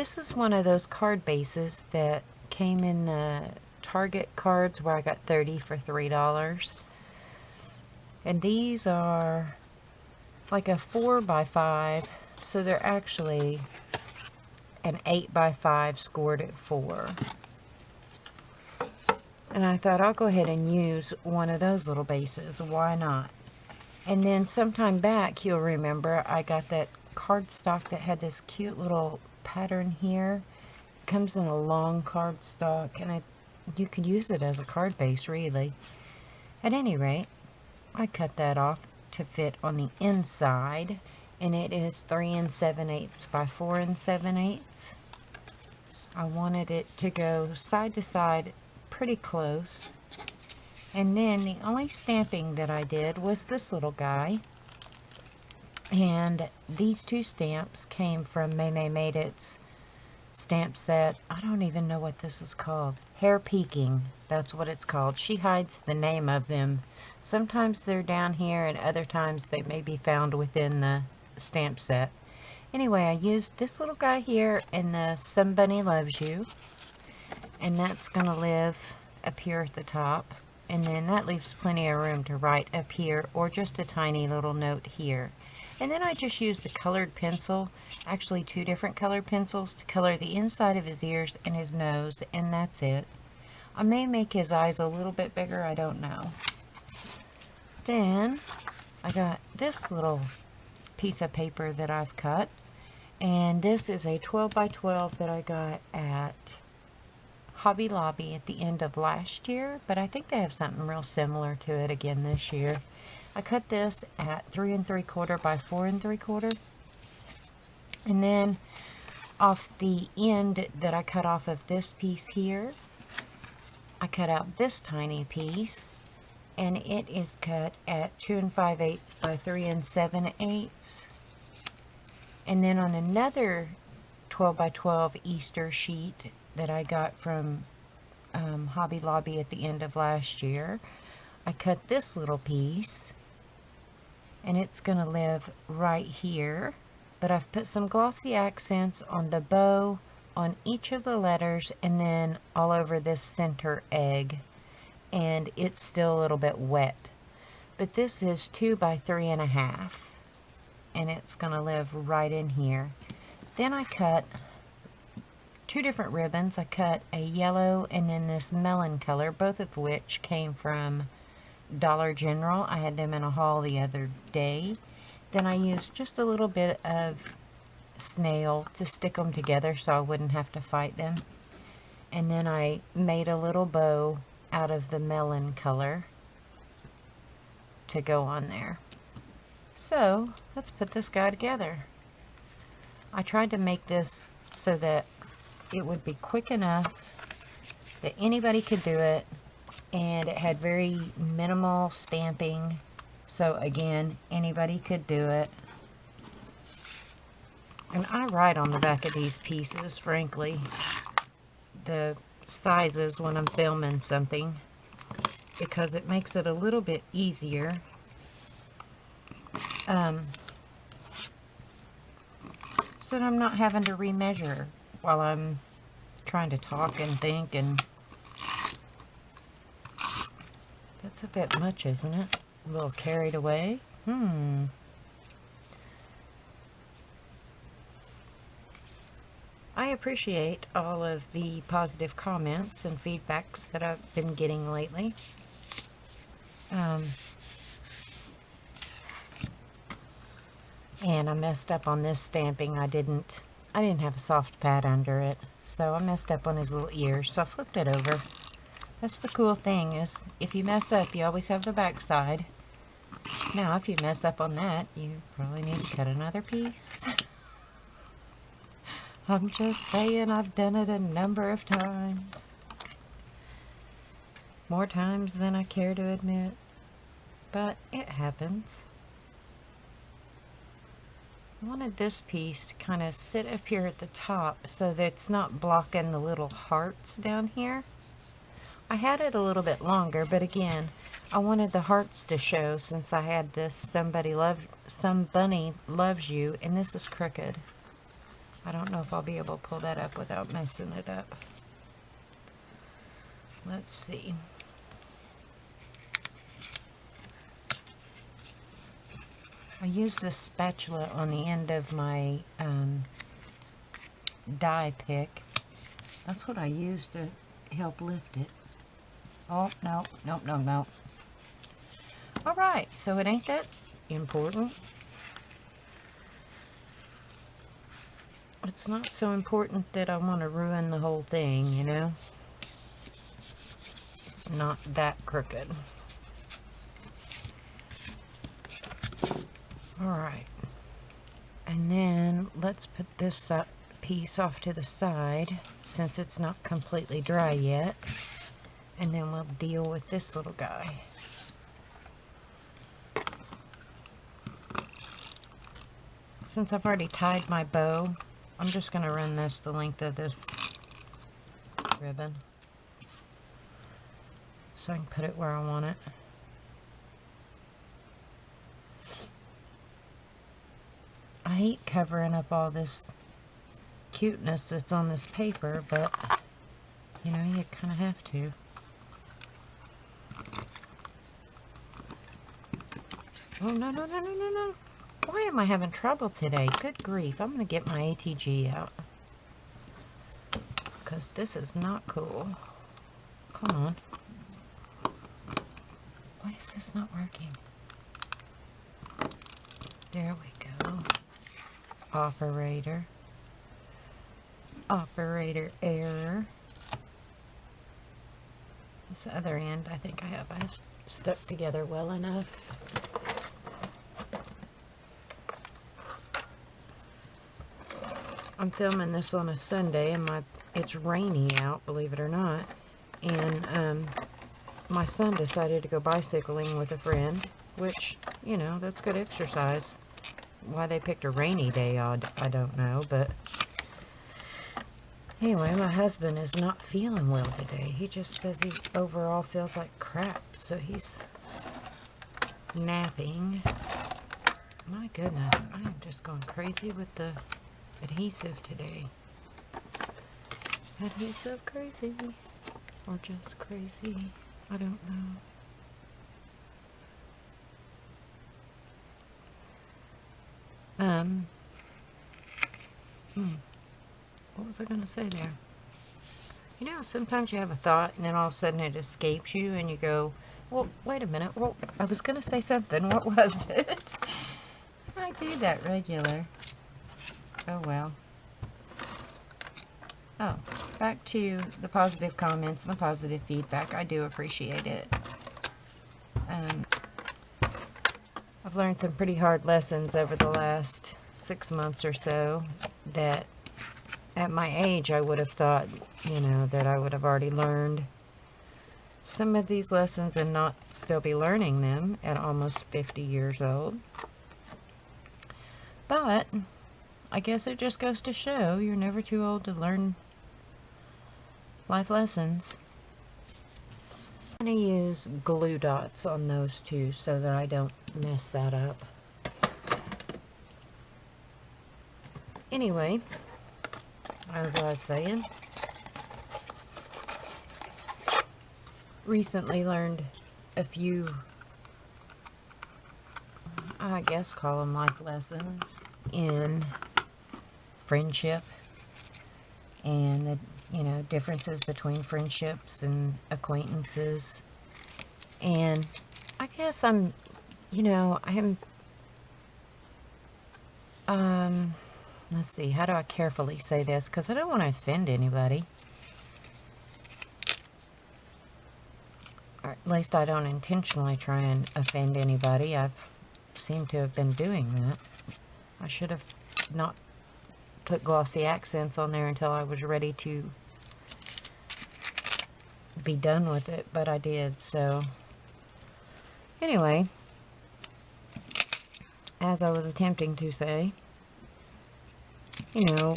This is one of those card bases that came in the Target cards where I got 30 for $3. And these are like a 4 by 5, so they're actually an 8 by 5 scored at 4. And I thought I'll go ahead and use one of those little bases. Why not? And then sometime back, you'll remember, I got that cardstock that had this cute little pattern here. It comes in a long cardstock, and you could use it as a card base, really. At any rate, I cut that off to fit on the inside, and it is 3 7/8 by 4 7/8. I wanted it to go side to side pretty close. And then the only stamping that I did was this little guy. And these two stamps came from May Made It's stamp set. I don't even know what this is called. Hair Peeking. That's what it's called. She hides the name of them. Sometimes they're down here and other times they may be found within the stamp set. Anyway, I used this little guy here and the Somebody Loves You. And that's going to live up here at the top. And then that leaves plenty of room to write up here or just a tiny little note here. And then I just used the colored pencil, actually 2 different colored pencils, to color the inside of his ears and his nose, and that's it. I may make his eyes a little bit bigger, I don't know. Then I got this little piece of paper that I've cut, and this is a 12 by 12 that I got at Hobby Lobby at the end of last year, but I think they have something real similar to it again this year. I cut this at 3 3/4 by 4 3/4, and then off the end that I cut off of this piece here, I cut out this tiny piece, and it is cut at 2 5/8 by 3 7/8. And then on another 12 by 12 Easter sheet that I got from Hobby Lobby at the end of last year, I cut this little piece, and it's going to live right here, but I've put some glossy accents on the bow, on each of the letters, and then all over this center egg, and it's still a little bit wet. But this is 2 by 3 1/2, and it's going to live right in here. Then I cut 2 different ribbons. I cut a yellow and then this melon color, both of which came from Dollar General. I had them in a haul the other day. Then I used just a little bit of snail to stick them together so I wouldn't have to fight them. And then I made a little bow out of the melon color to go on there. So let's put this guy together. I tried to make this so that it would be quick enough that anybody could do it, and it had very minimal stamping, so again, anybody could do it. And I write on the back of these pieces, frankly, the sizes when I'm filming something, because it makes it a little bit easier. So that I'm not having to remeasure while I'm trying to talk and think, and that's a bit much, isn't it? A little carried away. I appreciate all of the positive comments and feedbacks that I've been getting lately. And I messed up on this stamping. I didn't have a soft pad under it, so I messed up on his little ears, so I flipped it over. That's the cool thing, is if you mess up, you always have the back side. Now, if you mess up on that, you probably need to cut another piece. I'm just saying, I've done it a number of times. More times than I care to admit, but it happens. I wanted this piece to kind of sit up here at the top so that it's not blocking the little hearts down here. I had it a little bit longer, but again, I wanted the hearts to show since I had this Somebody Loves You, and this is crooked. I don't know if I'll be able to pull that up without messing it up. Let's see. I use this spatula on the end of my die pick. That's what I use to help lift it. Oh, no, nope, no, no. Alright, so it ain't that important. It's not so important that I want to ruin the whole thing, you know? Not that crooked. Alright. And then let's put this piece off to the side since it's not completely dry yet. And then we'll deal with this little guy. Since I've already tied my bow, I'm just going to run this the length of this ribbon so I can put it where I want it. I hate covering up all this cuteness that's on this paper, but you know, you kind of have to. Oh, no, no, no, no, no, no. Why am I having trouble today? Good grief. I'm going to get my ATG out. Because this is not cool. Come on. Why is this not working? There we go. Operator. Operator error. This other end, I think I have stuck together well enough. I'm filming this on a Sunday, and it's rainy out, believe it or not. And my son decided to go bicycling with a friend, which, you know, that's good exercise. Why they picked a rainy day, I don't know, but anyway, my husband is not feeling well today. He just says he overall feels like crap, so he's napping. My goodness, I am just going crazy with the adhesive today. Adhesive crazy, or just crazy, I don't know. What was I going to say there? You know, sometimes you have a thought and then all of a sudden it escapes you and you go, well, wait a minute. Well, I was going to say something. What was it? I do that regular. Oh, well. Oh, back to the positive comments and the positive feedback. I do appreciate it. I've learned some pretty hard lessons over the last 6 months or so that at my age I would have thought, you know, that I would have already learned some of these lessons and not still be learning them at almost 50 years old. But I guess it just goes to show you're never too old to learn life lessons. I'm going to use glue dots on those two so that I don't mess that up. Anyway, as I was saying, recently learned a few, I guess call them life lessons in friendship and the, you know, differences between friendships and acquaintances. And I guess I'm, you know, let's see, how do I carefully say this? Because I don't want to offend anybody. Or at least I don't intentionally try and offend anybody. I've seemed to have been doing that. I should have not put glossy accents on there until I was ready to be done with it, but I did. So anyway, as I was attempting to say, you know,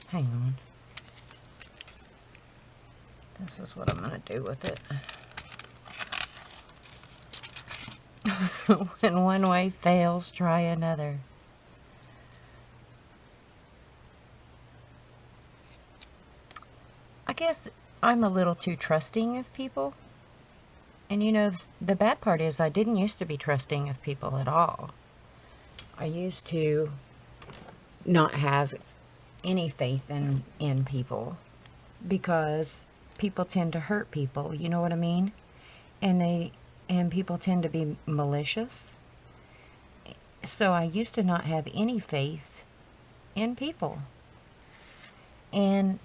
hang on, this is what I'm going to do with it. When one way fails, try another. guess I'm a little too trusting of people. And you know, the bad part is I didn't used to be trusting of people at all. I used to not have any faith in people because people tend to hurt people, you know what I mean? And people tend to be malicious. So I used to not have any faith in people. And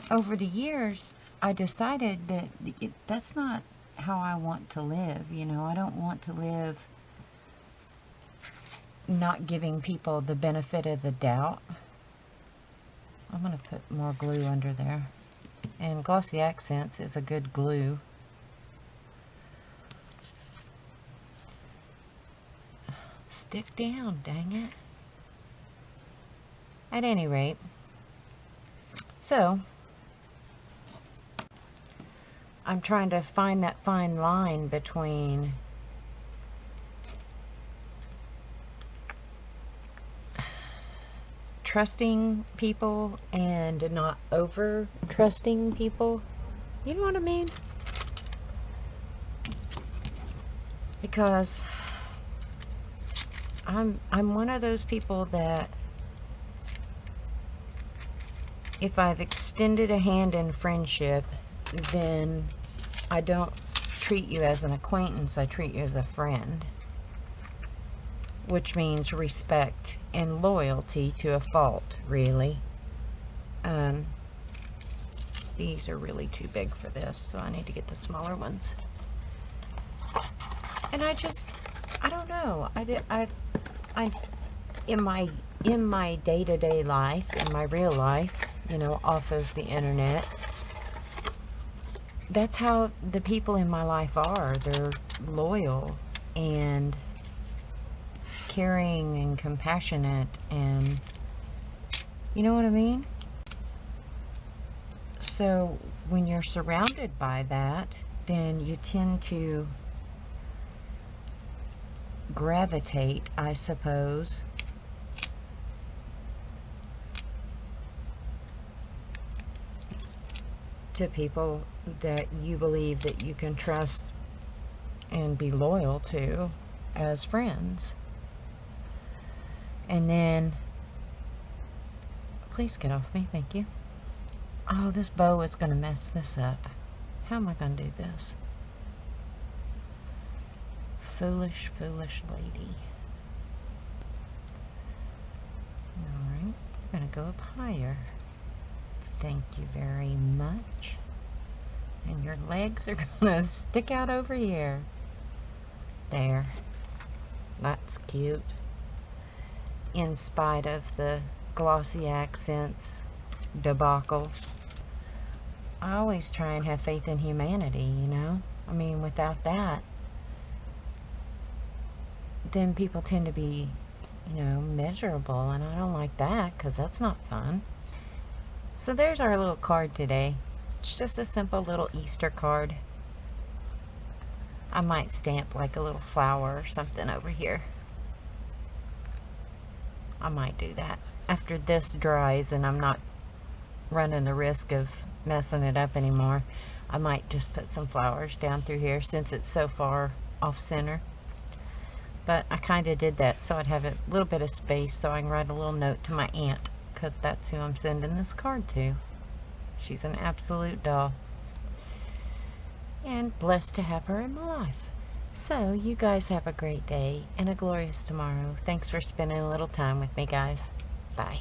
over the years, I decided that that's not how I want to live, you know. I don't want to live not giving people the benefit of the doubt. I'm going to put more glue under there. And Glossy Accents is a good glue. Stick down, dang it. At any rate, so I'm trying to find that fine line between trusting people and not over trusting people. You know what I mean? Because I'm one of those people that if I've extended a hand in friendship, then I don't treat you as an acquaintance, I treat you as a friend. Which means respect and loyalty to a fault, really. These are really too big for this, so I need to get the smaller ones. And I don't know. In my day-to-day life, in my real life, you know, off of the internet, that's how the people in my life are. They're loyal and caring and compassionate, and you know what I mean? So when you're surrounded by that, then you tend to gravitate, I suppose, to people that you believe that you can trust and be loyal to as friends. And then, please get off me, thank you. Oh, this bow is going to mess this up. How am I going to do this? Foolish, foolish lady. Alright, I'm going to go up higher. Thank you very much. And your legs are going to stick out over here. There. That's cute. In spite of the Glossy Accents debacle. I always try and have faith in humanity, you know? I mean, without that, then people tend to be, you know, miserable, and I don't like that, because that's not fun. So there's our little card today. It's just a simple little Easter card. I might stamp like a little flower or something over here. I might do that. After this dries and I'm not running the risk of messing it up anymore, I might just put some flowers down through here since it's so far off center. But I kind of did that so I'd have a little bit of space so I can write a little note to my aunt, because that's who I'm sending this card to. She's an absolute doll. And blessed to have her in my life. So, you guys have a great day and a glorious tomorrow. Thanks for spending a little time with me, guys. Bye.